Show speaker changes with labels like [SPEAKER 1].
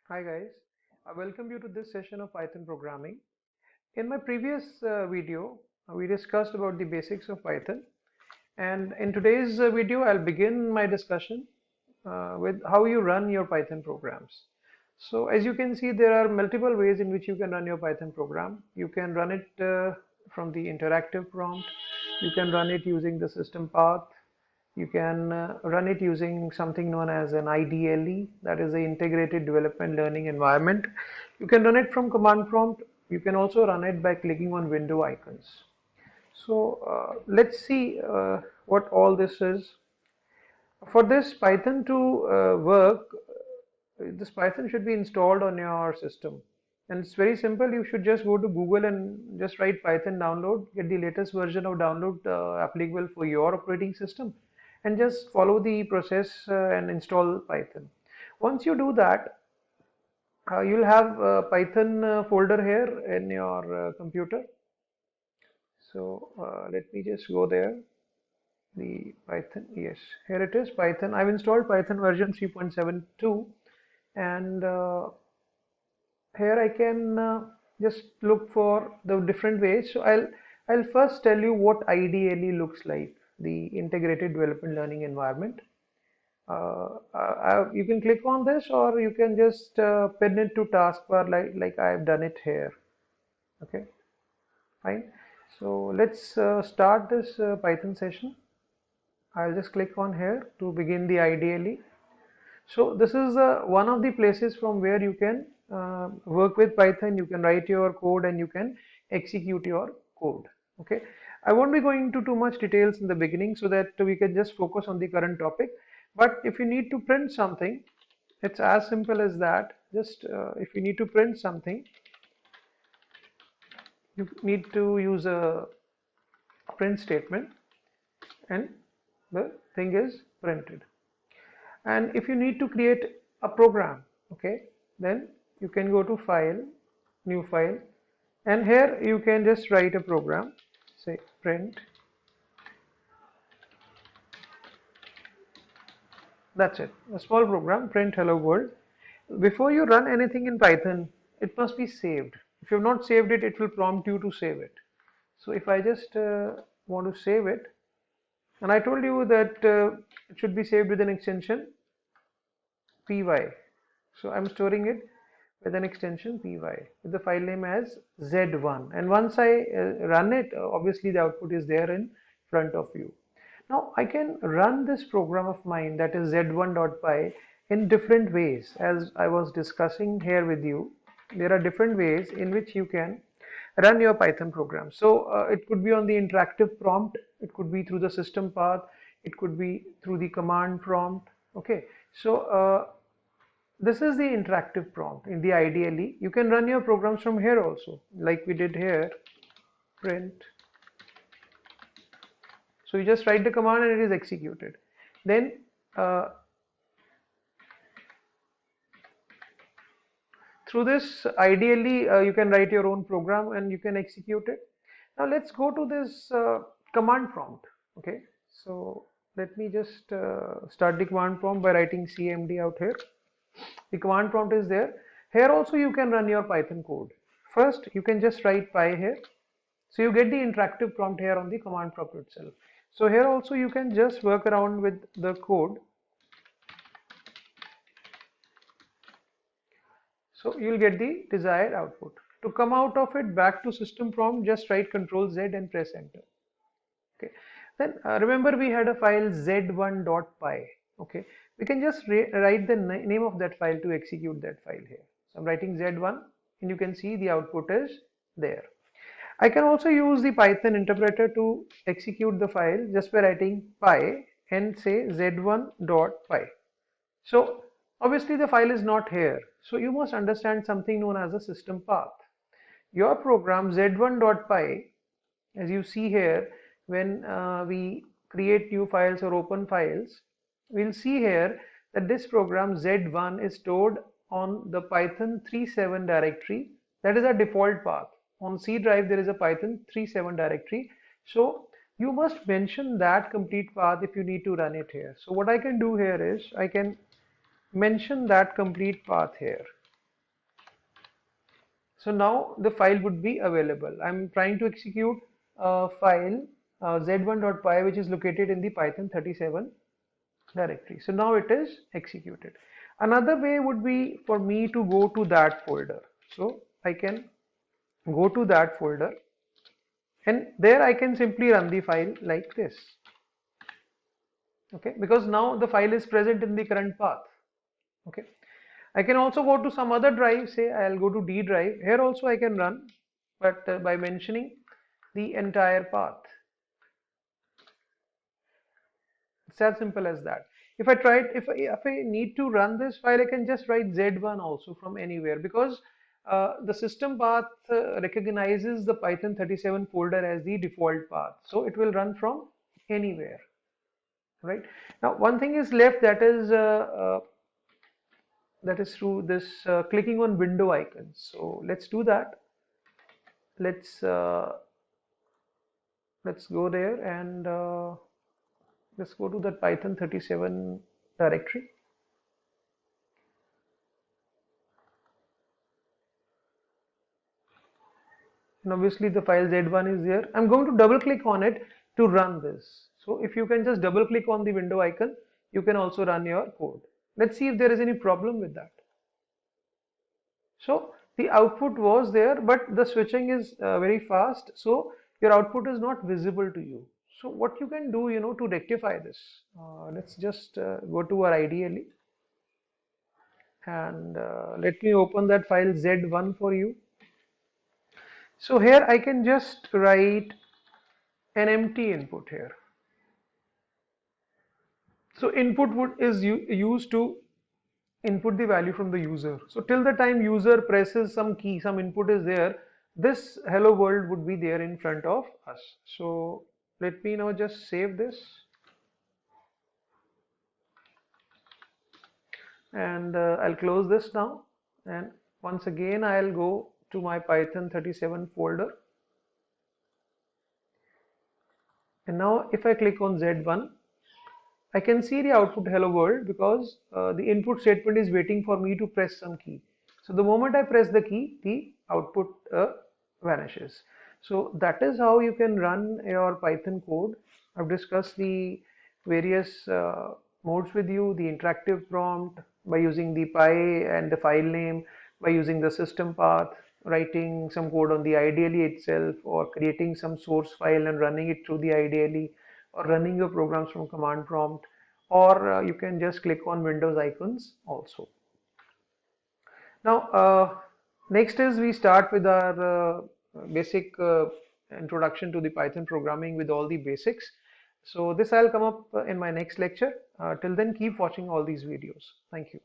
[SPEAKER 1] Hi guys, I welcome you to this session of Python programming. In my previous video, we discussed about the basics of Python, and in today's video, I'll begin my discussion with how you run your Python programs. So as you can see, there are multiple ways in which you can run your Python program. You can run it from the interactive prompt. You can run it using the system path. You can run it using something known as an IDLE, that is the Integrated Development Learning Environment. You can run it from command prompt. You can also run it by clicking on window icons. So let's see what all this is. For this Python to work, this Python should be installed on your system. And it's very simple. You should just go to Google and just write Python download, get the latest version of download applicable for your operating system, and just follow the process and install Python. Once you do that, you'll have a Python folder here in your computer. So let me just go there. The Python, yes, here it is, Python. I've installed Python version 3.72, and here I can just look for the different ways. So I'll first tell you what IDLE looks like, the Integrated Development Learning Environment. You can click on this, or you can just pin it to taskbar like I've done it here. Okay, fine. So let's start this Python session. I'll just click on here to begin the IDLE. So this is one of the places from where you can work with Python. You can write your code and you can execute your code. Okay, I won't be going into too much details in the beginning so that we can just focus on the current topic. But if you need to print something, it's as simple as that. Just if you need to print something, you need to use a print statement, and the thing is printed. And if you need to create a program, okay, then you can go to File, New File, and here you can just write a program, say print. That's it, a small program, print hello world. Before you run anything in Python, it must be saved. If you have not saved it, it will prompt you to save it. So if I just want to save it, and I told you that it should be saved with an extension py. So I'm storing it with an extension py with the file name as z1, and once I run it, obviously the output is there in front of you. Now I can run this program of mine, that is z1.py, in different ways. As I was discussing here with you, there are different ways in which you can run your Python program. So it could be on the interactive prompt, it could be through the system path, it could be through the command prompt. Okay, so this is the interactive prompt in the IDLE. You can run your programs from here also, like we did here, print. So you just write the command and it is executed. Then through this IDLE, you can write your own program and you can execute it. Now let's go to this command prompt. Okay, so let me just start the command prompt by writing CMD out here. The command prompt is there. Here also you can run your Python code. First, you can just write py here. So you get the interactive prompt here on the command prompt itself. So here also you can just work around with the code. So you'll get the desired output. To come out of it back to system prompt, just write Ctrl Z and press enter. Okay. Then remember we had a file z1.py. Okay. We can just write the name of that file to execute that file here. So I'm writing z1 and you can see the output is there. I can also use the Python interpreter to execute the file just by writing py and say z1.py. So obviously the file is not here. So you must understand something known as a system path. Your program z1.py, as you see here, when we create new files or open files, we'll see here that this program z1 is stored on the Python 3.7 directory. That is our default path. On C drive there is a Python 3.7 directory. So you must mention that complete path if you need to run it here. So what I can do here is I can mention that complete path here. So now the file would be available. I'm trying to execute a file z1.py, which is located in the Python 37 directory. So now it is executed. Another way would be for me to go to that folder. So I can go to that folder, and there I can simply run the file like this. Okay, because now the file is present in the current path. Okay, I can also go to some other drive, say I'll go to D drive. Here also I can run, but by mentioning the entire path. It's as simple as that. If I tried, if I need to run this file, I can just write Z1 also from anywhere, because the system path recognizes the Python 37 folder as the default path. So it will run from anywhere, right? Now one thing is left, that is through this clicking on window icons. So let's do that. Let's go there and let's go to that Python 37 directory. And obviously the file Z1 is there. I'm going to double click on it to run this. So if you can just double click on the window icon, you can also run your code. Let's see if there is any problem with that. So the output was there, but the switching is very fast, so your output is not visible to you. So what you can do, to rectify this, let's just go to our IDLE, and let me open that file Z1 for you. So here I can just write an empty input here. So input is used to input the value from the user. So till the time user presses some key, some input is there, this hello world would be there in front of us. So let me now just save this, and I'll close this now, and once again I'll go to my Python 37 folder, and now if I click on Z1, I can see the output hello world, because the input statement is waiting for me to press some key. So the moment I press the key, the output vanishes. So that is how you can run your Python code. I've discussed the various modes with you, the interactive prompt, by using the py and the file name, by using the system path, writing some code on the IDLE itself, or creating some source file and running it through the IDLE, or running your programs from command prompt, or you can just click on Windows icons also. Now next is we start with our basic introduction to the Python programming with all the basics. So this I'll come up in my next lecture. Till then, keep watching all these videos. Thank you.